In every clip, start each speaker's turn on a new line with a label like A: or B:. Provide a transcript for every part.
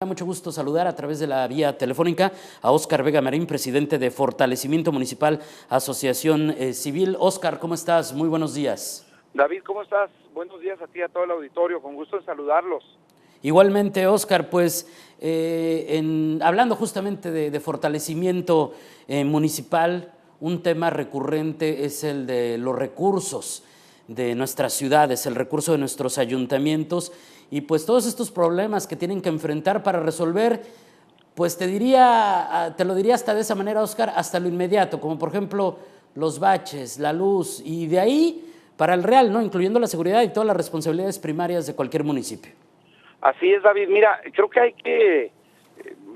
A: Me da mucho gusto saludar a través de la vía telefónica a Óscar Vega Marín, presidente de Fortalecimiento Municipal Asociación Civil. Óscar, ¿cómo estás? Muy buenos días.
B: David, ¿cómo estás? Buenos días a ti y a todo el auditorio, con gusto en saludarlos.
A: Igualmente, Óscar, pues hablando justamente de fortalecimiento municipal, un tema recurrente es el de los recursos de nuestras ciudades, el recurso de nuestros ayuntamientos y pues todos estos problemas que tienen que enfrentar para resolver, pues te lo diría hasta de esa manera, Óscar, hasta lo inmediato, como por ejemplo los baches, la luz y de ahí para el real, ¿no? Incluyendo la seguridad y todas las responsabilidades primarias de cualquier municipio.
B: Así es, David. Mira, creo que hay que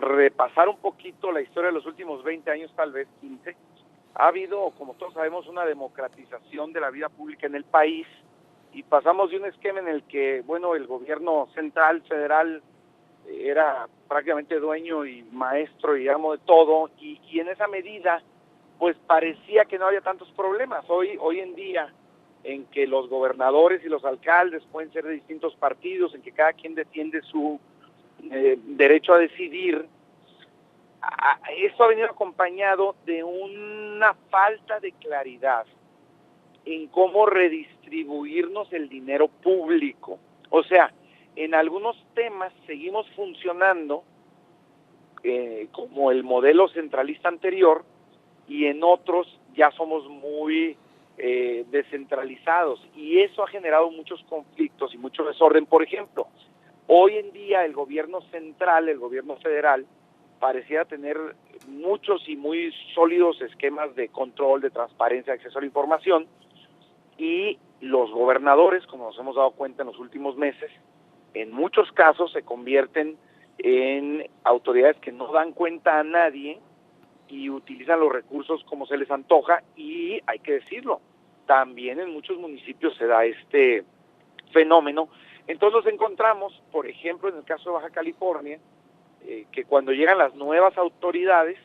B: repasar un poquito la historia de los últimos 20 años, tal vez 15. Ha habido, como todos sabemos, una democratización de la vida pública en el país y pasamos de un esquema en el que, bueno, el gobierno central, federal, era prácticamente dueño y maestro y amo de todo y en esa medida, pues parecía que no había tantos problemas. Hoy en día, en que los gobernadores y los alcaldes pueden ser de distintos partidos, en que cada quien defiende su derecho a decidir, esto ha venido acompañado de una falta de claridad en cómo redistribuirnos el dinero público. O sea, en algunos temas seguimos funcionando como el modelo centralista anterior y en otros ya somos muy descentralizados y eso ha generado muchos conflictos y mucho desorden. Por ejemplo, hoy en día el gobierno central, el gobierno federal, pareciera tener muchos y muy sólidos esquemas de control, de transparencia, de acceso a la información, y los gobernadores, como nos hemos dado cuenta en los últimos meses, en muchos casos se convierten en autoridades que no dan cuenta a nadie y utilizan los recursos como se les antoja, y hay que decirlo, también en muchos municipios se da este fenómeno. Entonces nos encontramos, por ejemplo, en el caso de Baja California, que cuando llegan las nuevas autoridades,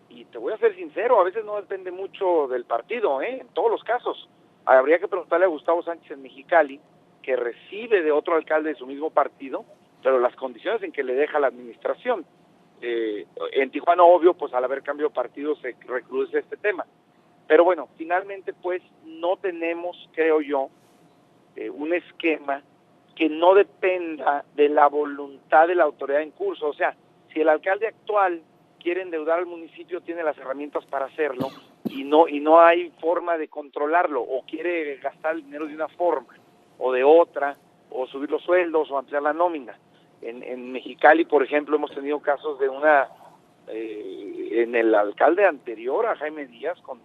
B: y te voy a ser sincero, a veces no depende mucho del partido, en todos los casos. Habría que preguntarle a Gustavo Sánchez en Mexicali, que recibe de otro alcalde de su mismo partido, pero las condiciones en que le deja la administración. En Tijuana, obvio, pues al haber cambio de partido se recrudece este tema. Pero bueno, finalmente pues no tenemos, creo yo, un esquema que no dependa de la voluntad de la autoridad en curso. O sea, si el alcalde actual quiere endeudar al municipio, tiene las herramientas para hacerlo y no hay forma de controlarlo, o quiere gastar el dinero de una forma o de otra, o subir los sueldos o ampliar la nómina. En Mexicali, por ejemplo, hemos tenido casos de en el alcalde anterior a Jaime Díaz con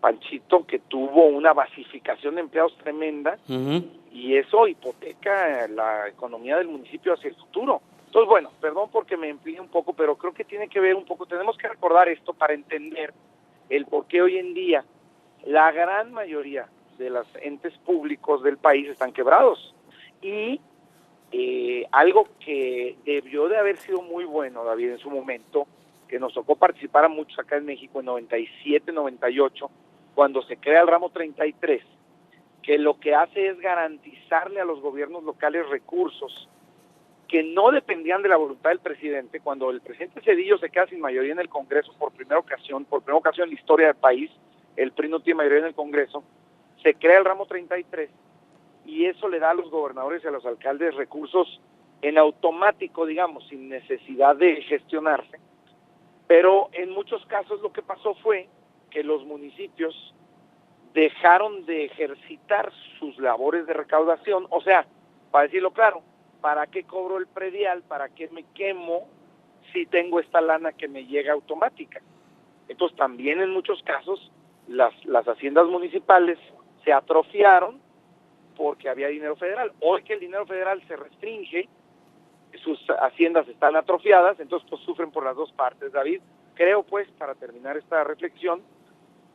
B: Panchito, que tuvo una basificación de empleados tremenda, y eso hipoteca la economía del municipio hacia el futuro. Entonces, bueno, perdón porque me empleé un poco, pero creo que tiene que ver un poco, tenemos que recordar esto para entender el por qué hoy en día la gran mayoría de los entes públicos del país están quebrados. Y algo que debió de haber sido muy bueno, David, en su momento, que nos tocó participar a muchos acá en México en 97, 98, cuando se crea el ramo 33, que lo que hace es garantizarle a los gobiernos locales recursos que no dependían de la voluntad del presidente. Cuando el presidente Zedillo se queda sin mayoría en el Congreso por primera ocasión en la historia del país, el PRI no tiene mayoría en el Congreso, se crea el ramo 33 y eso le da a los gobernadores y a los alcaldes recursos en automático, digamos, sin necesidad de gestionarse. Pero en muchos casos lo que pasó fue que los municipios dejaron de ejercitar sus labores de recaudación. O sea, para decirlo claro, ¿para qué cobro el predial? ¿Para qué me quemo si tengo esta lana que me llega automática? Entonces también en muchos casos las haciendas municipales se atrofiaron porque había dinero federal. Hoy que el dinero federal se restringe, sus haciendas están atrofiadas, entonces pues sufren por las dos partes, David. Creo pues, para terminar esta reflexión,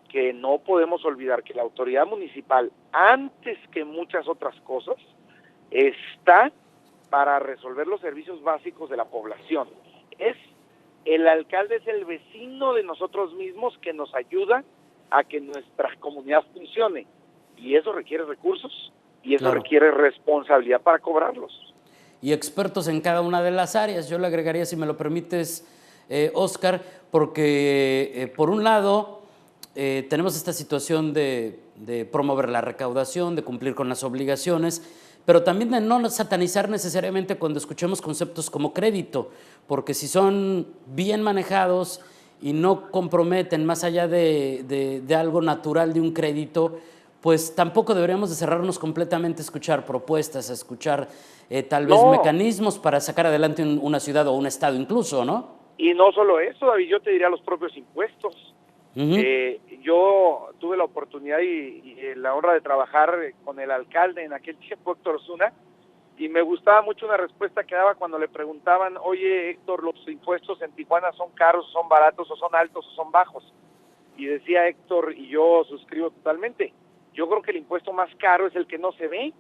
B: que no podemos olvidar que la autoridad municipal, antes que muchas otras cosas, está para resolver los servicios básicos de la población. El alcalde es el vecino de nosotros mismos que nos ayuda a que nuestra comunidad funcione, y eso requiere recursos y eso requiere responsabilidad para cobrarlos.
A: y expertos en cada una de las áreas. Yo le agregaría, si me lo permites, Óscar, porque por un lado tenemos esta situación de promover la recaudación, de cumplir con las obligaciones, pero también de no satanizar necesariamente cuando escuchemos conceptos como crédito, porque si son bien manejados y no comprometen más allá de algo natural de un crédito, pues tampoco deberíamos de cerrarnos completamente a escuchar propuestas, a escuchar tal vez mecanismos para sacar adelante una ciudad o un estado incluso, ¿no?
B: Y no solo eso, David, yo te diría los propios impuestos. Yo tuve la oportunidad y la honra de trabajar con el alcalde en aquel tiempo, Héctor Osuna, y me gustaba mucho una respuesta que daba cuando le preguntaban, oye Héctor, ¿los impuestos en Tijuana son caros, son baratos, o son altos, o son bajos? Y decía Héctor, y yo suscribo totalmente, yo creo que el impuesto más caro es el que no se ve.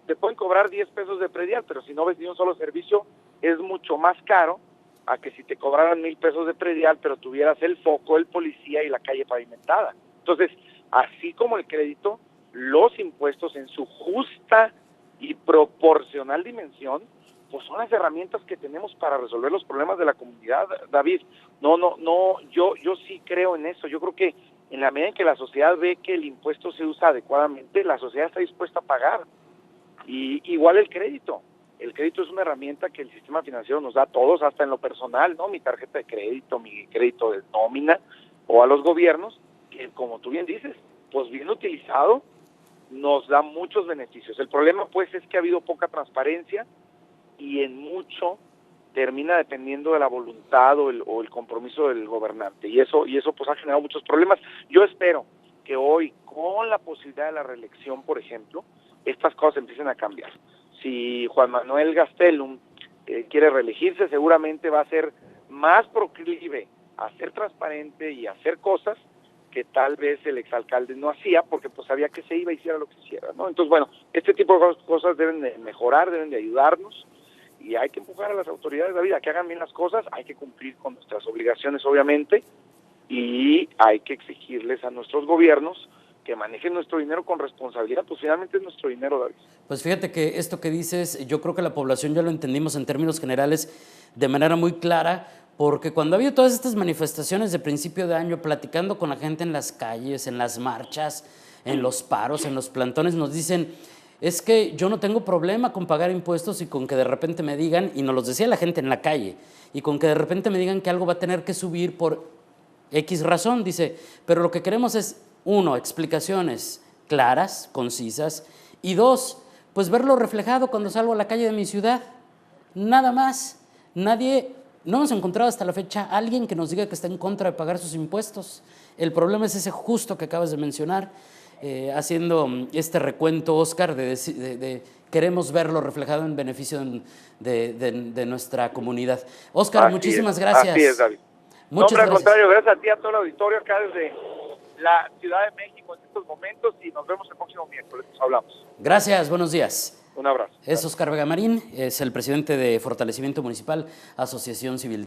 B: Te pueden cobrar 10 pesos de predial, pero si no ves ni un solo servicio, es mucho más caro a que si te cobraran 1,000 pesos de predial, pero tuvieras el foco, el policía y la calle pavimentada. Entonces, así como el crédito, los impuestos en su justa y proporcional dimensión, pues son las herramientas que tenemos para resolver los problemas de la comunidad, David. Yo sí creo en eso. Yo creo que en la medida en que la sociedad ve que el impuesto se usa adecuadamente, la sociedad está dispuesta a pagar. Y igual el crédito. El crédito es una herramienta que el sistema financiero nos da a todos, hasta en lo personal, ¿no? Mi tarjeta de crédito, mi crédito de nómina, o a los gobiernos, que como tú bien dices, pues bien utilizado, nos da muchos beneficios. El problema, pues, es que ha habido poca transparencia y en mucho termina dependiendo de la voluntad o el compromiso del gobernante. Y eso pues ha generado muchos problemas. Yo espero que hoy, con la posibilidad de la reelección, por ejemplo, estas cosas empiecen a cambiar. Si Juan Manuel Gastelum quiere reelegirse, seguramente va a ser más proclive a ser transparente y a hacer cosas que tal vez el exalcalde no hacía, porque pues sabía que se iba y hiciera lo que hiciera, ¿no? Entonces, bueno, este tipo de cosas deben de mejorar, deben de ayudarnos, y hay que empujar a las autoridades de la vida que hagan bien las cosas, hay que cumplir con nuestras obligaciones, obviamente, y hay que exigirles a nuestros gobiernos que manejen nuestro dinero con responsabilidad, pues finalmente es nuestro dinero, David.
A: Pues fíjate que esto que dices, yo creo que la población ya lo entendimos en términos generales de manera muy clara, porque cuando ha habido todas estas manifestaciones de principio de año, platicando con la gente en las calles, en las marchas, en los paros, en los plantones, nos dicen, es que yo no tengo problema con pagar impuestos y con que de repente me digan, y nos los decía la gente en la calle, y con que de repente me digan que algo va a tener que subir por X razón, dice, pero lo que queremos es, uno, explicaciones claras, concisas, y dos, pues verlo reflejado cuando salgo a la calle de mi ciudad. Nada más. No hemos encontrado hasta la fecha a alguien que nos diga que está en contra de pagar sus impuestos. El problema es ese justo que acabas de mencionar, haciendo este recuento, Óscar, de queremos verlo reflejado en beneficio de nuestra comunidad. Óscar, muchísimas gracias.
B: Así es, David.
A: Muchas gracias.
B: Al contrario, gracias a ti, a todo el auditorio acá desde la Ciudad de México en estos momentos, y nos vemos el próximo miércoles. Nos hablamos.
A: Gracias, buenos días.
B: Un abrazo.
A: Es Óscar Vega Marín, es el presidente de Fortalecimiento Municipal, Asociación Civil.